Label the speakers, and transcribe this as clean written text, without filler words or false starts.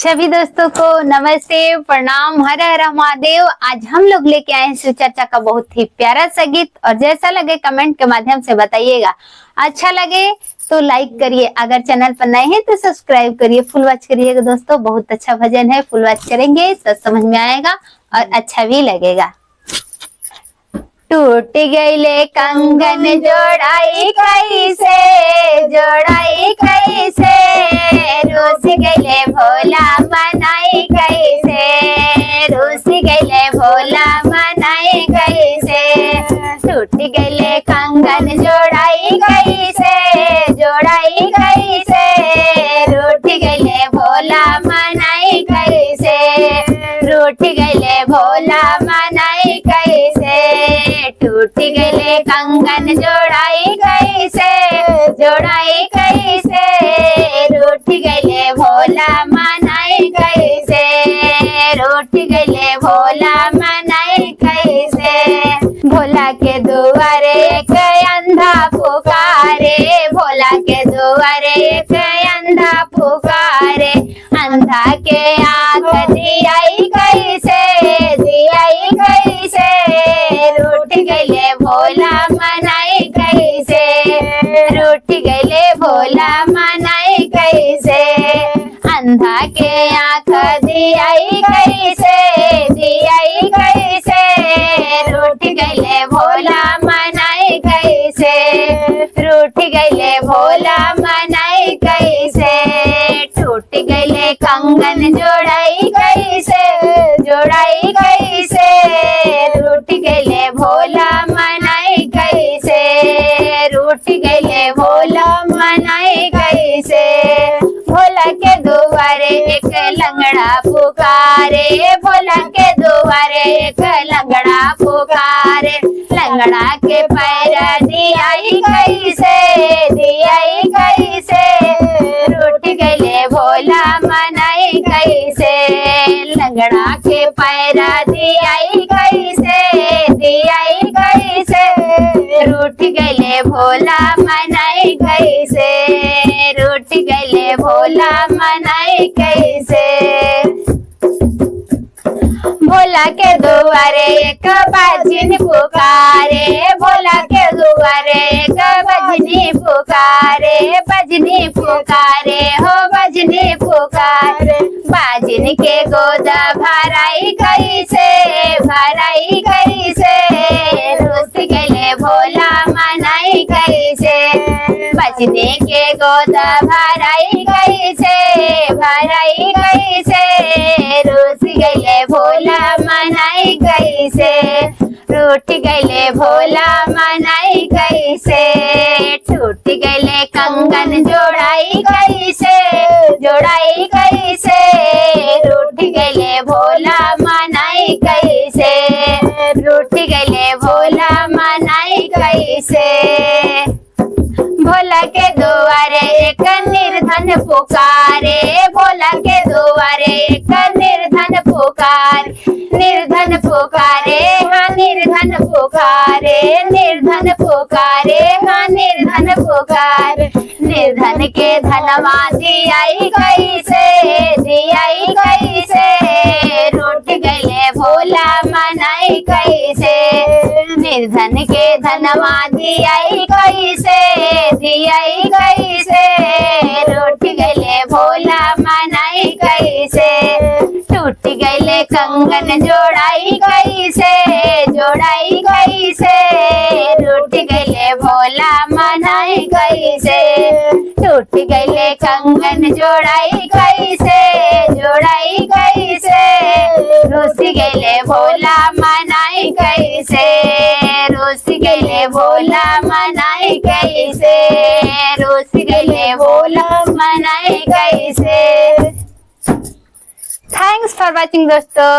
Speaker 1: सभी दोस्तों को नमस्ते, प्रणाम, हर हर महादेव। आज हम लोग लेके आए हैं शिव चर्चा का बहुत ही प्यारा सा गीत, और जैसा लगे कमेंट के माध्यम से बताइएगा। अच्छा लगे तो लाइक करिए, अगर चैनल पर नए हैं तो सब्सक्राइब करिए, फुल वॉच करिएगा दोस्तों। बहुत अच्छा भजन है, फुल वॉच करेंगे तो समझ में आएगा और अच्छा भी लगेगा। टूट गईले कंगन जोड़ाई कैसे, जोड़ाई कैसे, रूस गईले भोला मनाई कैसे, रूस गईले भोला मनाई कैसे। टूट गईले कंगन जोड़ाई कैसे, जोड़ाई कैसे, रूठ गईले भोला मनाई कैसे, रूठ गईले भोला मनाई कैसे। टूट गईले कंगन जोड़ाई कैसे, जोड़ाई कैसे, रूठ गईले भोला मनाई कैसे, रूठ गईले भोला मनाई कैसे। भोला के दुआरे एक अंधा पुकारे, भोला के दुआरे एक अंधा पुकारे। अंधा के आँख दियाई कैसे, दियाई कैसे, रूठ गईले भोला मनाई कैसे, रूठ गईले भोला मनाई कैसे। अंधा के आँख दियाई कैसे, दियाई कैसे, रूठ गईले भोला मनाई कैसे, रूठ गईले भोला मनाई कैसे। टूट गईले कंगन जोड़ाई कैसे, जोड़ाई कैसे, रूठ गईले भोला मनाई कैसे, रूठ गईले भोला मनाई कैसे। भोला के दुआरे एक लंगड़ा पुकारे, भोला के दुआरे एक लंगड़ा पुकारे। लंगड़ा के पैर दियाई कैसे, दियाई कैसे, रूठ गईले भोला मनाई कैसे। लंगड़ा के पैर दियाई कैसे, दियाई कैसे, रूठ गईले भोला मनाई कैसे, रूठ गईले भोला मनाई कैसे। भोला के दुआरे एक बजनी पुकारे, भोला के दुआरे एक बजनी पुकारे, बजनी पुकारे हो बजनी पुकारे। बाजिन के गोदा भराई कैसे, भराई कैसे, रूस गईले भोला मनाई कैसे। बजने के गोदा भराई कैसे, भराई कैसे, रूस गईले भोला मनाई कैसे, रूठ गईले भोला मनाई कैसे। टूट गईले कंगन जोड़ाई कैसे, जोड़ाई कैसे, रूठ गईले भोला मनाई कैसे, रूठ गईले भोला मनाई कैसे। भोला के दुआरे एक निर्धन पुकारे, भोला के दुआरे एक निर्धन पुकारे। निर्धन पुकारे हाँ निर्धन पुकारे, निर्धन पुकारे हाँ निर्धन पुकारे। निर्धन के धनवा दियाई कैसे, दियाई कैसे, रूठ गईले भोला मनाई कैसे। निर्धन के धनवा दियाई कैसे, दियाई कैसे, रूठ गईले भोला मनाई कैसे। टूट गईले कंगन जोड़ाई कैसे, जोड़ाई कैसे, रूठ गईले भोला मनाई कैसे। टूट गईले कंगन जोड़ाई कैसे, जोड़ाई कैसे, रूस गईले भोला मनाई कैसे, रूस गईले भोला मनाई कैसे, रूस गईले भोला मनाई कैसे। थैंक्स फॉर वॉचिंग दोस्तों।